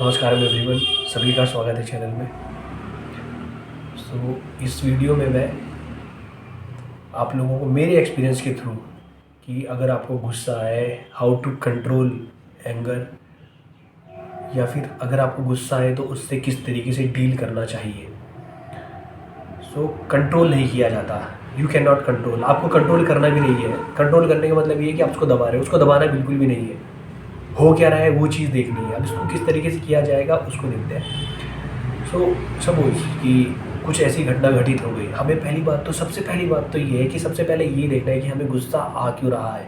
नमस्कार एवरीवन, सभी का स्वागत है चैनल में। इस वीडियो में मैं आप लोगों को मेरे एक्सपीरियंस के थ्रू कि अगर आपको गुस्सा आए हाउ टू कंट्रोल एंगर, या फिर अगर आपको गुस्सा आए तो उससे किस तरीके से डील करना चाहिए। कंट्रोल नहीं किया जाता, यू कैन नॉट कंट्रोल। आपको कंट्रोल करना भी नहीं है। कंट्रोल करने का मतलब ये है कि आप उसको दबा रहे हो, उसको दबाना बिल्कुल भी नहीं है। हो क्या रहा है वो चीज़ देखनी है। अब इसको किस तरीके से किया जाएगा उसको देखते हैं। सपोज कि कुछ ऐसी घटना घटित हो गई, हमें सबसे पहली बात तो ये है कि सबसे पहले ये देखना है कि हमें गुस्सा आ क्यों रहा है।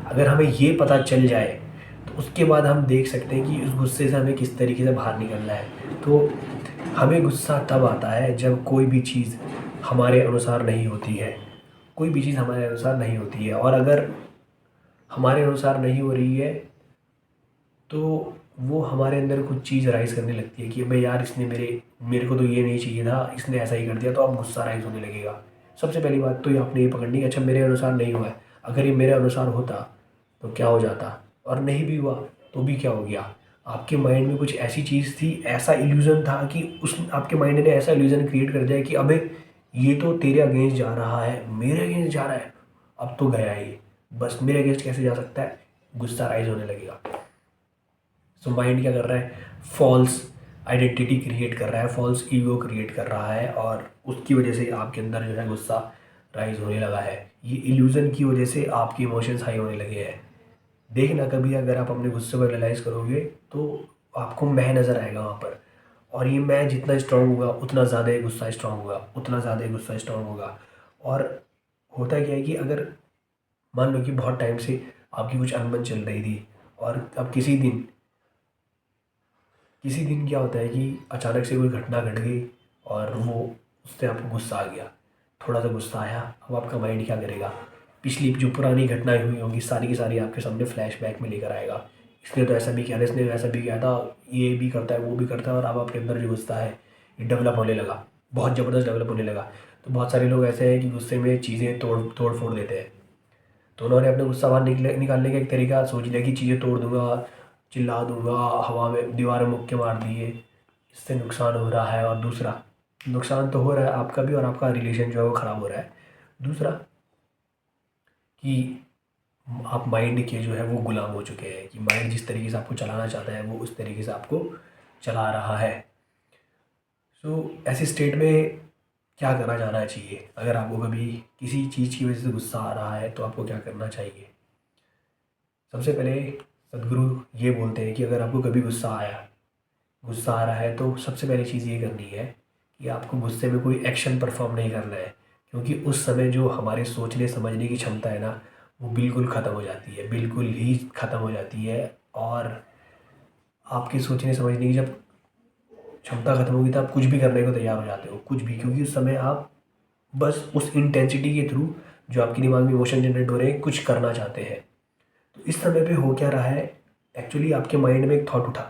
अगर हमें ये पता चल जाए तो उसके बाद हम देख सकते हैं कि उस गुस्से से हमें किस तरीके से बाहर निकलना है। तो हमें गुस्सा तब आता है जब कोई भी चीज़ हमारे अनुसार नहीं होती है। कोई भी चीज़ हमारे अनुसार नहीं होती है, और अगर हमारे अनुसार नहीं हो रही है तो वो हमारे अंदर कुछ चीज़ राइज़ करने लगती है कि अबे यार, इसने मेरे को तो ये नहीं चाहिए था, इसने ऐसा ही कर दिया। तो अब गुस्सा राइज़ होने लगेगा। सबसे पहली बात तो ये आपने ये पकड़नी है, अच्छा मेरे अनुसार नहीं हुआ है। अगर ये मेरे अनुसार होता तो क्या हो जाता, और नहीं भी हुआ तो भी क्या हो गया। आपके माइंड में कुछ ऐसी चीज़ थी, ऐसा इल्यूज़न था कि उस आपके माइंड ने ऐसा इल्यूज़न क्रिएट कर दिया कि अबे ये तो तेरे अगेंस्ट जा रहा है, मेरे अगेंस्ट जा रहा है, अब तो गया ये। बस मेरे अगेंस्ट कैसे जा सकता है, गुस्सा राइज होने लगेगा। माइंड क्या कर रहा है, फॉल्स आइडेंटिटी क्रिएट कर रहा है, फॉल्स ईगो क्रिएट कर रहा है, और उसकी वजह से आपके अंदर जो है गुस्सा राइज होने लगा है। ये इल्यूज़न की वजह से आपके इमोशंस हाई होने लगे हैं। देखना कभी अगर आप अपने गुस्से को एनालाइज करोगे तो आपको मैं नज़र आएगा वहाँ पर, और ये मैं जितना स्ट्रांग होगा उतना ज़्यादा ही गुस्सा स्ट्रांग होगा, उतना ज़्यादा ही गुस्सा स्ट्रांग होगा। और होता क्या है कि अगर मान लो कि बहुत टाइम से आपकी कुछ अनबन चल रही थी, और अब किसी दिन क्या होता है कि अचानक से कोई घटना घट गई और वो उससे आपको गुस्सा आ गया, थोड़ा सा गुस्सा आया। अब आपका माइंड क्या करेगा, पिछली जो पुरानी घटनाएं हुई होंगी सारी की सारी आपके सामने फ्लैशबैक में लेकर आएगा। इसने तो ऐसा भी किया था, इसने वैसा भी किया था, ये भी करता है वो भी करता है, और अब आपके अंदर जो गुस्सा है ये डेवलप होने लगा, बहुत ज़बरदस्त डेवलप होने लगा। तो बहुत सारे लोग ऐसे हैं कि गुस्से में चीज़ें तोड़ फोड़ देते हैं। तो उन्होंने अपने गुस्सा बाहर निकालने का एक तरीका सोच लिया कि चीज़ें तोड़ दूंगा, चिल्ला दूंगा, हवा में दीवार में मुक्के मार दिए, इससे नुकसान हो रहा है। और दूसरा नुकसान तो हो रहा है आपका भी, और आपका रिलेशन जो है वो ख़राब हो रहा है। दूसरा कि आप माइंड के जो है वो गुलाम हो चुके हैं, कि माइंड जिस तरीके से आपको चलाना चाहता है वो उस तरीके से आपको चला रहा है। ऐसे स्टेट में क्या करना जाना चाहिए, अगर आपको कभी किसी चीज़ की वजह से गुस्सा आ रहा है तो आपको क्या करना चाहिए। सबसे पहले सदगुरु ये बोलते हैं कि अगर आपको कभी गुस्सा आ रहा है तो सबसे पहली चीज़ ये करनी है कि आपको गुस्से में कोई एक्शन परफॉर्म नहीं करना है, क्योंकि उस समय जो हमारे सोचने समझने की क्षमता है ना, वो बिल्कुल ख़त्म हो जाती है, बिल्कुल ही ख़त्म हो जाती है। और आपकी सोचने समझने की जब क्षमता ख़त्म होगी तो आप कुछ भी करने को तैयार हो जाते हो, कुछ भी, क्योंकि उस समय आप बस उस इंटेंसिटी के थ्रू जो आपके दिमाग में इमोशन जनरेट हो रहे हैं कुछ करना चाहते हैं। तो इस समय पे हो क्या रहा है, एक्चुअली आपके माइंड में एक थॉट उठा,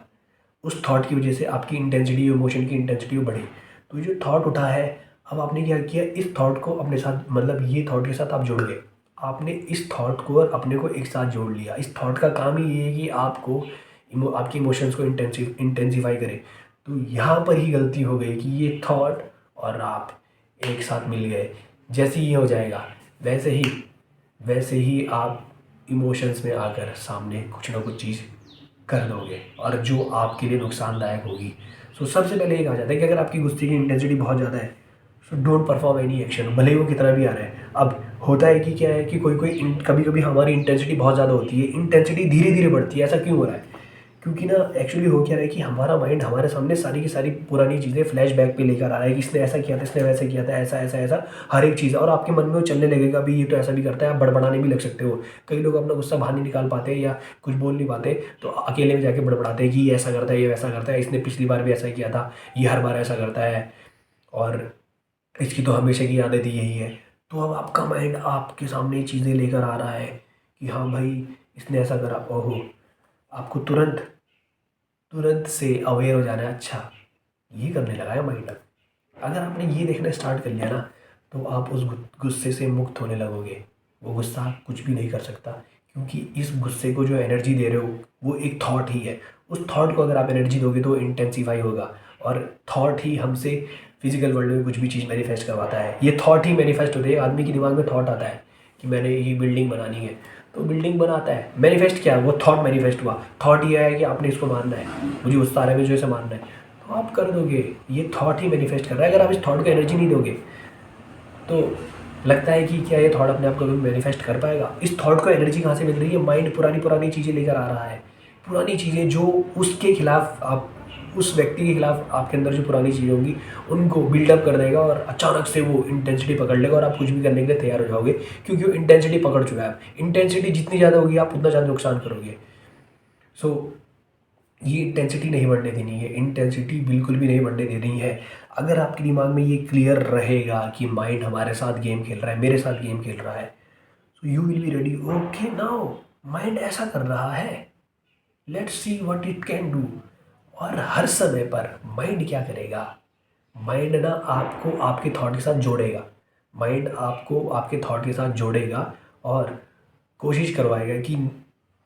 उस थॉट की वजह से आपकी इंटेंसिटी, इमोशन की इंटेंसिटी बढ़ी। तो ये जो थॉट उठा है, अब आपने क्या किया, इस थॉट को अपने साथ, मतलब ये थॉट के साथ आप जुड़ गए। आपने इस थॉट को और अपने को एक साथ जोड़ लिया। इस थॉट का काम ही ये है कि आपके इमोशंस को इंटेंसिफाई करे। तो यहाँ पर ही गलती हो गई कि ये थॉट और आप एक साथ मिल गए। जैसे ही ये हो जाएगा वैसे ही आप इमोशंस में आकर सामने कुछ ना कुछ चीज़ कर दोगे, और जो आपके लिए नुकसानदायक होगी। सबसे पहले ये कहा जाता है कि अगर आपकी गुस्से की इंटेंसिटी बहुत ज़्यादा है, डोंट परफॉर्म एनी एक्शन, भले ही वो कितना भी आ रहा है। अब होता है कि क्या है कि कभी कभी हमारी इंटेंसिटी बहुत ज़्यादा होती है, इंटेंसिटी धीरे धीरे बढ़ती है। ऐसा क्यों हो रहा है, क्योंकि ना एक्चुअली हो क्या रहा है कि हमारा माइंड हमारे सामने सारी की सारी पुरानी चीज़ें फ्लैश बैक पे लेकर आ रहा है कि इसने ऐसा किया था, इसने वैसा किया था, ऐसा ऐसा ऐसा हर एक चीज़। और आपके मन में वो चलने लगेगा, अभी ये तो ऐसा भी करता है, आप बड़बड़ाने भी लग सकते हो। कई लोग अपना गुस्सा बाहर नहीं निकाल पाते या कुछ बोल नहीं पाते, तो अकेले में जाके बड़बड़ाते हैं कि ये ऐसा करता है, ये वैसा करता है, इसने पिछली बार भी ऐसा किया था, ये हर बार ऐसा करता है, और इसकी तो हमेशा की आदत ही यही है। तो अब आपका माइंड आपके सामने चीज़ें लेकर आ रहा है कि हाँ भाई, इसने ऐसा करा, ओहो। आपको तुरंत तुरंत से अवेयर हो जाना है, अच्छा ये करने लगा है माइंड। अगर आपने ये देखना स्टार्ट कर लिया ना, तो आप उस गुस्से से मुक्त होने लगोगे। वो गुस्सा कुछ भी नहीं कर सकता, क्योंकि इस गुस्से को जो एनर्जी दे रहे हो वो एक थॉट ही है। उस थॉट को अगर आप एनर्जी दोगे तो इंटेंसीफाई होगा, और थॉट ही हमसे फिजिकल वर्ल्ड में कुछ भी चीज़ मैनिफेस्ट करवाता है। ये थॉट ही मैनिफेस्ट होते हैं। आदमी के दिमाग में थॉट आता है कि मैंने ये बिल्डिंग बनानी है, तो बिल्डिंग बनाता है। मैनिफेस्ट क्या है? वो थॉट मैनिफेस्ट हुआ। थॉट ये है कि आपने इसको मानना है, मुझे उस तारे में जो ऐसे मानना है, तो आप कर दोगे। ये थॉट ही मैनिफेस्ट कर रहा है। अगर आप इस थॉट को एनर्जी नहीं दोगे तो लगता है कि क्या ये थॉट अपने आप को कभी मैनिफेस्ट कर पाएगा? इस थॉट को एनर्जी कहाँ से मिल रही है? माइंड पुरानी पुरानी चीज़ें लेकर आ रहा है। पुरानी चीज़ें जो उसके खिलाफ, आप उस व्यक्ति के खिलाफ आपके अंदर जो पुरानी चीज़ें होंगी उनको बिल्डअप कर देगा, और अचानक से वो इंटेंसिटी पकड़ लेगा और आप कुछ भी करने के लिए तैयार हो जाओगे, क्योंकि वो इंटेंसिटी पकड़ चुका है। इंटेंसिटी जितनी ज़्यादा होगी आप उतना ज़्यादा नुकसान करोगे। सो ये इंटेंसिटी नहीं बढ़ने देनी है, इंटेंसिटी बिल्कुल भी नहीं बढ़ने देनी है। अगर आपके दिमाग में ये क्लियर रहेगा कि माइंड हमारे साथ गेम खेल रहा है, मेरे साथ गेम खेल रहा है, तो you will be ready. Okay, now mind ऐसा कर रहा है, let's see what it can do. और हर समय पर माइंड क्या करेगा? माइंड ना आपको आपके थॉट के साथ जोड़ेगा। माइंड आपको आपके थॉट के साथ जोड़ेगा और कोशिश करवाएगा कि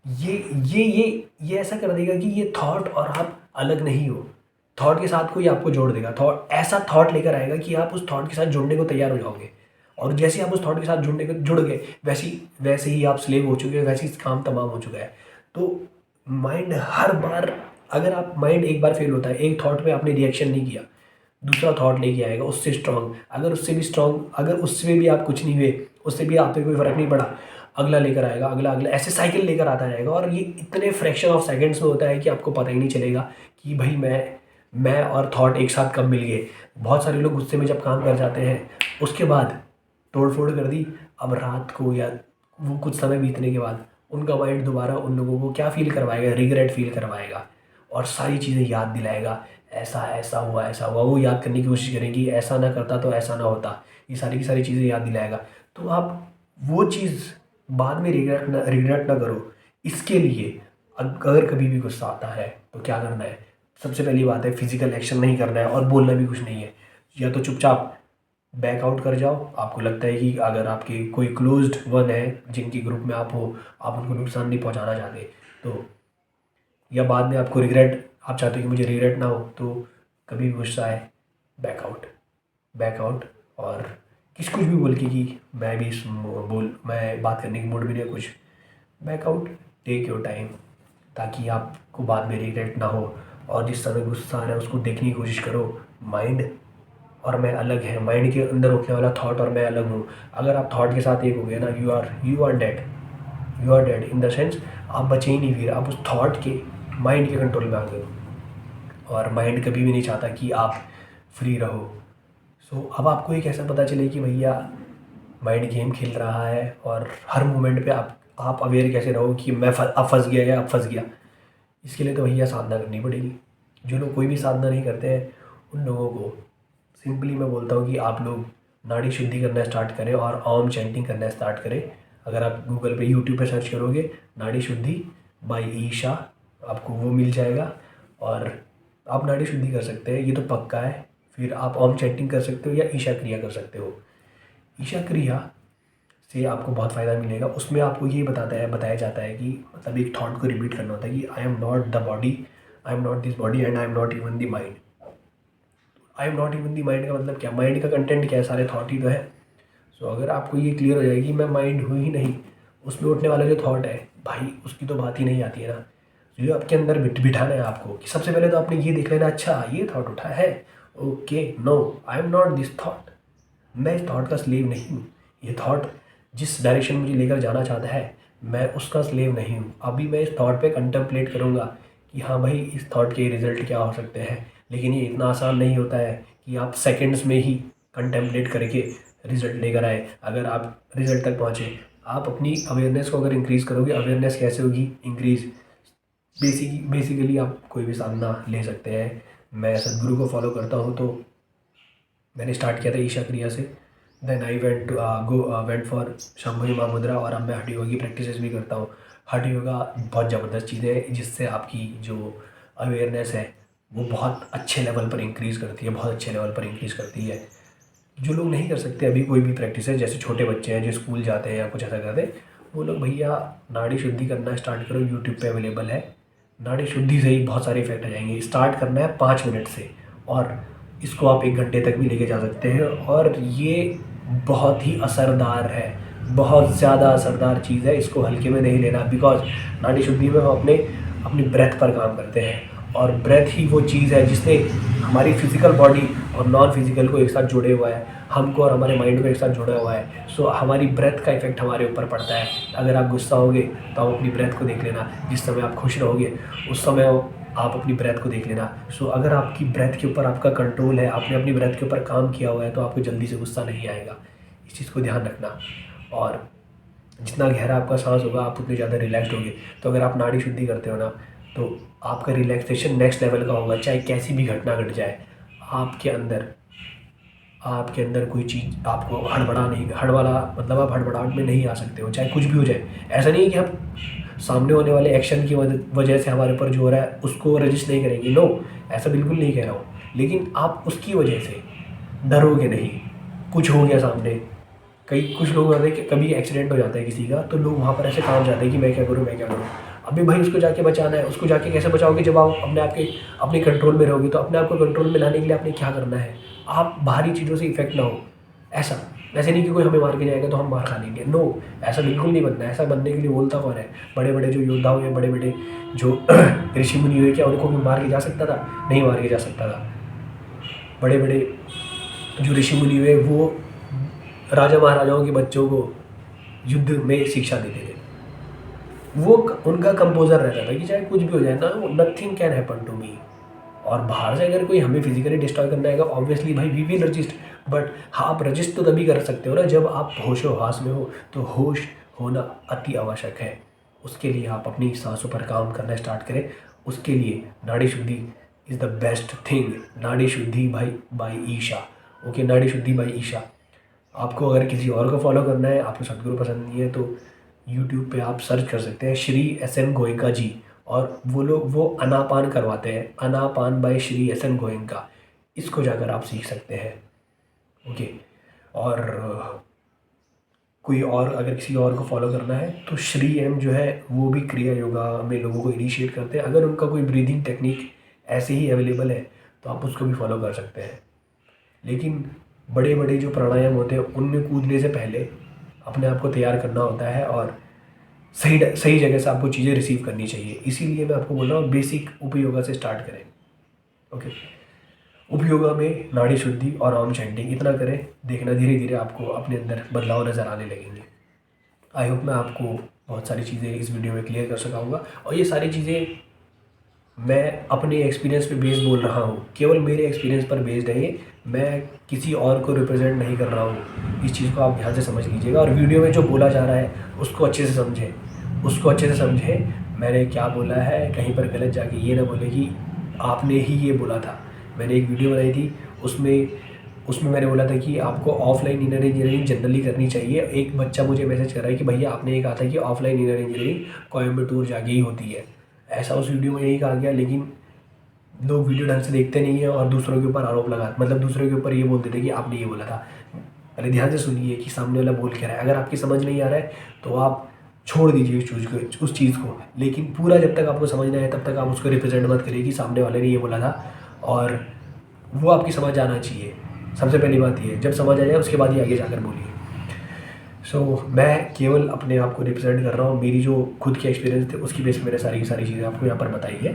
ये ये ऐसा कर देगा कि ये थॉट और आप अलग नहीं हो। थॉट के साथ कोई आपको जोड़ देगा। थॉट ऐसा थॉट लेकर आएगा कि आप उस थॉट के साथ जुड़ने को तैयार हो जाओगे, और जैसे आप उस थॉट के साथ जुड़ गए, वैसे ही आप स्लेव हो चुके हैं, वैसे ही काम तमाम हो चुका है। तो माइंड हर बार, अगर आप माइंड एक बार फेल होता है, एक थॉट में आपने रिएक्शन नहीं किया, दूसरा थॉट लेके आएगा उससे स्ट्रांग, अगर उससे भी स्ट्रांग, अगर उससे भी आप कुछ नहीं हुए, उससे भी आप पे कोई फ़र्क नहीं पड़ा, अगला लेकर आएगा, अगला अगला, ऐसे साइकिल लेकर आता रहेगा। और ये इतने फ्रैक्शन ऑफ सेकंड्स में होता है कि आपको पता ही नहीं चलेगा कि भाई मैं और थॉट एक साथ कब मिल गए। बहुत सारे लोग गुस्से में जब काम कर जाते हैं, उसके बाद तोड़ फोड़ कर दी, अब रात को या वो कुछ समय बीतने के बाद उनका माइंड दोबारा उन लोगों को क्या फील करवाएगा? रिग्रेट फील करवाएगा, और सारी चीज़ें याद दिलाएगा। ऐसा ऐसा हुआ, ऐसा हुआ, वो याद करने की कोशिश करेंगी, ऐसा ना करता तो ऐसा ना होता। ये सारी की सारी चीज़ें याद दिलाएगा। तो आप वो चीज़ बाद में रिग्रेट ना करो। इसके लिए अगर कभी भी गुस्सा आता है तो क्या करना है? सबसे पहली बात है, फिजिकल एक्शन नहीं करना है और बोलना भी कुछ नहीं है। या तो चुपचाप बैक आउट कर जाओ। आपको लगता है कि अगर आपके कोई क्लोज्ड वन है जिनके ग्रुप में आप हो, आप उनको नुकसान नहीं पहुंचाना चाहते, तो या बाद में आपको रिग्रेट, आप चाहते हो कि मुझे रिग्रेट ना हो, तो कभी भी गुस्सा आए, बैक आउट, बैक आउट। और कुछ भी बोल के कि मैं बात करने की मूड में नहीं, कुछ back out, take your time, ताकि आपको बाद में रिग्रेट ना हो। और जिस समय गुस्सा आ रहा है उसको देखने की कोशिश करो। माइंड और मैं अलग है, माइंड के अंदर उठने वाला थॉट और मैं अलग हूँ। अगर आप थॉट के साथ एक हो गए ना, you are dead in the sense, आप बचे ही नहीं। फिर आप उस थॉट के, माइंड के कंट्रोल में आ गए हो, और माइंड कभी भी नहीं चाहता कि आप फ्री रहो। सो अब आपको ये कैसे पता चले कि भैया माइंड गेम खेल रहा है, और हर मोमेंट पे आप अवेयर कैसे रहो कि अब फंस गया या अब फंस गया? इसके लिए तो भैया साधना करनी पड़ेगी। जो लोग कोई भी साधना नहीं करते हैं, उन लोगों को सिंपली मैं बोलता हूँ कि आप लोग नाड़ी शुद्धि करना स्टार्ट करें और ओम चैंटिंग करना स्टार्ट करें। अगर आप गूगल पे, यूट्यूब पे सर्च करोगे नाड़ी शुद्धि बाय ईशा, आपको वो मिल जाएगा, और आप नाड़ी शुद्धि कर सकते हैं, ये तो पक्का है। फिर आप ओम चैंटिंग कर सकते हो या ईशा क्रिया कर सकते हो। ईशा क्रिया से आपको बहुत फ़ायदा मिलेगा। उसमें आपको ये बताया जाता है कि मतलब एक थॉट को रिपीट करना होता है कि आई am not the body, I am not this body, and I am not even the mind. I am not even the mind का मतलब क्या? माइंड का कंटेंट क्या है? सारे थॉट ही तो है। सो अगर आपको ये क्लियर हो जाएगी मैं माइंड हूँ ही नहीं, उसमें उठने वाला जो थॉट है भाई उसकी तो बात ही नहीं आती है ना। ये आपके अंदर बिठाना है आपको कि सबसे पहले तो आपने ये देख लेना, अच्छा ये थॉट उठा है, okay, no, I am not this thought. मैं इस थॉट का स्लेव नहीं हूँ। ये थॉट जिस डायरेक्शन मुझे लेकर जाना चाहता है, मैं उसका स्लेव नहीं हूँ। अभी मैं इस थॉट पे कंटेम्पलेट करूँगा कि हाँ भाई इस थॉट के रिज़ल्ट क्या हो सकते हैं। लेकिन ये इतना आसान नहीं होता है कि आप सेकंड्स में ही कंटेम्पलेट करके रिज़ल्ट लेकर आए। अगर आप रिज़ल्ट तक पहुँचे, आप अपनी अवेयरनेस को अगर इंक्रीज़ करोगे, अवेयरनेस कैसे होगी इंक्रीज़? बेसिकली आप कोई भी साधना ले सकते हैं। मैं सदगुरु को फॉलो करता हूँ, तो मैंने स्टार्ट किया था ईशा क्रिया से। Then I went for Shambhavi Mahamudra, और अब मैं हठ योगा की प्रैक्टिसेस भी करता हूँ। हठ योगा बहुत ज़बरदस्त चीज़ है, जिससे आपकी जो अवेयरनेस है वो बहुत अच्छे लेवल पर इंक्रीज़ करती है, बहुत अच्छे लेवल पर इंक्रीज़ करती है। जो लोग नहीं कर सकते अभी कोई भी प्रैक्टिस है, जैसे छोटे बच्चे हैं जो स्कूल जाते हैं या कुछ ऐसा करते हैं, वो लोग भैया नाड़ी शुद्धि करना स्टार्ट करो। यूट्यूब पे अवेलेबल है, नाड़ी शुद्धि से ही बहुत सारे इफेक्ट आ जाएंगे। स्टार्ट करना है 5 मिनट से और इसको आप 1 घंटे तक भी लेके जा सकते हैं और ये बहुत ही असरदार है, बहुत ज़्यादा असरदार चीज़ है। इसको हल्के में नहीं लेना, बिकॉज नाड़ी शुद्धि में हम अपनी ब्रेथ पर काम करते हैं और ब्रेथ ही वो चीज़ है जिसने हमारी फिजिकल बॉडी और नॉन फिजिकल को एक साथ जोड़े हुआ है, हमको और हमारे माइंड को एक साथ जोड़ा हुआ है। सो हमारी ब्रेथ का इफेक्ट हमारे ऊपर पड़ता है। अगर आप गुस्सा होगे तो आप अपनी ब्रेथ को देख लेना, जिस समय आप खुश रहोगे उस समय आप अपनी ब्रेथ को देख लेना। सो अगर आपकी ब्रेथ के ऊपर आपका कंट्रोल है, आपने अपनी ब्रेथ के ऊपर काम किया हुआ है, तो आपको जल्दी से गुस्सा नहीं आएगा। इस चीज़ को ध्यान रखना। और जितना गहरा आपका सांस होगा आप उतने ज़्यादा रिलैक्स्ड होगे। तो अगर आप नाड़ी शुद्धि करते हो ना, तो आपका रिलैक्सेशन नेक्स्ट लेवल का होगा। चाहे कैसी भी घटना घट जाए, आपके अंदर कोई चीज़ आपको हड़बड़ा मतलब आप हड़बड़ाहट में नहीं आ सकते हो, चाहे कुछ भी हो जाए। ऐसा नहीं है कि हम सामने होने वाले एक्शन की वजह से हमारे ऊपर जो हो रहा है उसको रजिस्ट नहीं करेंगे, नो, ऐसा बिल्कुल नहीं कह रहा हूँ। लेकिन आप उसकी वजह से डरोगे नहीं। कुछ हो गया सामने, कुछ लोग होते हैं कि कभी एक्सीडेंट हो जाता है किसी का, तो लोग वहाँ पर ऐसे काम जाते हैं कि मैं क्या करूँ। अभी भाई उसको जाके बचाना है, उसको जाके कैसे बचाओगे जब आप अपने कंट्रोल में रहोगे। तो अपने आप को कंट्रोल में लाने के लिए आपने क्या करना है, आप बाहरी चीज़ों से इफेक्ट ना हो। ऐसे नहीं कि कोई हमें मार के जाएगा तो हम मार खा लेंगे, नो, ऐसा बिल्कुल नहीं बनना है। ऐसा बनने के लिए बोलता कौन है? बड़े बड़े जो योद्धा हुए, बड़े बड़े जो ऋषि मुनि हुए, क्या उनको मार के जा सकता था? नहीं मार के जा सकता था। बड़े बड़े जो ऋषि मुनि हुए वो राजा महाराजाओं के बच्चों को युद्ध में शिक्षा देते थे। वो उनका कंपोजर रहता था कि चाहे कुछ भी हो जाए ना, nothing can happen to me. और बाहर से अगर कोई हमें फिजिकली डिस्ट्रॉय करना आएगा, ऑब्वियसली भाई वी विल रजिस्ट। बट हाँ, आप रजिस्ट तो तभी कर सकते हो ना जब आप होशो हवास में हो। तो होश होना अति आवश्यक है। उसके लिए आप अपनी सांसों पर काम करना स्टार्ट करें। उसके लिए नाड़ी शुद्धि इज़ द बेस्ट थिंग। नाड़ी शुद्धि बाय ईशा। ओके, नाड़ी शुद्धि बाय ईशा। आपको अगर किसी और को फॉलो करना है, आपको सदगुरु पसंद नहीं है, तो यूट्यूब पे आप सर्च कर सकते हैं श्री एस.एन. गोयनका जी। और वो अनापान करवाते हैं, अनापान बाय श्री एस.एन. गोयनका। इसको जाकर आप सीख सकते हैं। ओके, और कोई और अगर किसी और को फॉलो करना है तो श्री एम जो है वो भी क्रिया योगा में लोगों को इनिशिएट करते हैं। अगर उनका कोई ब्रीदिंग टेक्निक ऐसे ही अवेलेबल है तो आप उसको भी फॉलो कर सकते हैं। लेकिन बड़े बड़े जो प्राणायाम होते हैं उनमें कूदने से पहले अपने आप को तैयार करना होता है और सही जगह से आपको चीज़ें रिसीव करनी चाहिए। इसीलिए मैं आपको बोल रहा हूँ बेसिक उपयोगा से स्टार्ट करें। ओके, उपयोगा में नाड़ी शुद्धि और ओम चैंटिंग इतना करें, देखना धीरे धीरे आपको अपने अंदर बदलाव नज़र आने लगेंगे। आई होप मैं आपको बहुत सारी चीज़ें इस वीडियो में क्लियर कर सका हूँगा। और ये सारी चीज़ें मैं अपने एक्सपीरियंस पे बेस्ड बोल रहा हूँ, केवल मेरे एक्सपीरियंस पर बेस्ड है ये। मैं किसी और को रिप्रेजेंट नहीं कर रहा हूँ। इस चीज़ को आप ध्यान से समझ लीजिएगा और वीडियो में जो बोला जा रहा है उसको अच्छे से समझें। मैंने क्या बोला है, कहीं पर गलत जाके ये ना बोले कि आपने ही ये बोला था। मैंने एक वीडियो बनाई थी, उसमें मैंने बोला था कि आपको ऑफलाइन इनर इंजीनियरिंग जनरली करनी चाहिए। एक बच्चा मुझे मैसेज कर रहा है कि भैया आपने ये कहा था कि ऑफलाइन इनर इंजीनियरिंग कोयम्बटूर जाके ही होती है। ऐसा उस वीडियो में नहीं कहा गया, लेकिन लोग वीडियो ढंग से देखते नहीं हैं और दूसरों के ऊपर आरोप मतलब दूसरों के ऊपर ये बोलते थे कि आपने ये बोला था। पहले ध्यान से सुनिए कि सामने वाला बोल क्या रहा है। अगर आपकी समझ नहीं आ रहा है तो आप छोड़ दीजिए उस चीज़ को। लेकिन पूरा जब तक आपको समझना है तब तक आप उसको रिप्रेजेंट मत करिए कि सामने वाले ने ये बोला था। और वो आपकी समझ आना चाहिए। सबसे पहली बात ये, जब समझ आ जाए उसके बाद ही आगे जाकर बोलिए। मैं केवल अपने आप को रिप्रेजेंट कर रहा हूँ। मेरी जो खुद के एक्सपीरियंस थे उसकी बेस पर मैंने सारी की सारी चीज़ें आपको यहाँ पर बताई है।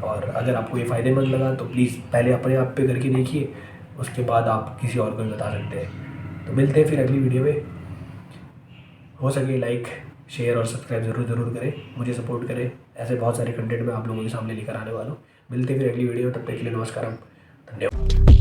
और अगर आपको ये फ़ायदेमंद लगा तो प्लीज़ पहले अपने आप पे करके देखिए, उसके बाद आप किसी और को भी बता सकते हैं। तो मिलते हैं फिर अगली वीडियो में। हो सके लाइक, शेयर और सब्सक्राइब ज़रूर करें, मुझे सपोर्ट करें। ऐसे बहुत सारे कंटेंट मैं आप लोगों के सामने लेकर आने वाला हूँ। मिलते हैं फिर अगली वीडियो, तब तक के लिए नमस्कार, धन्यवाद।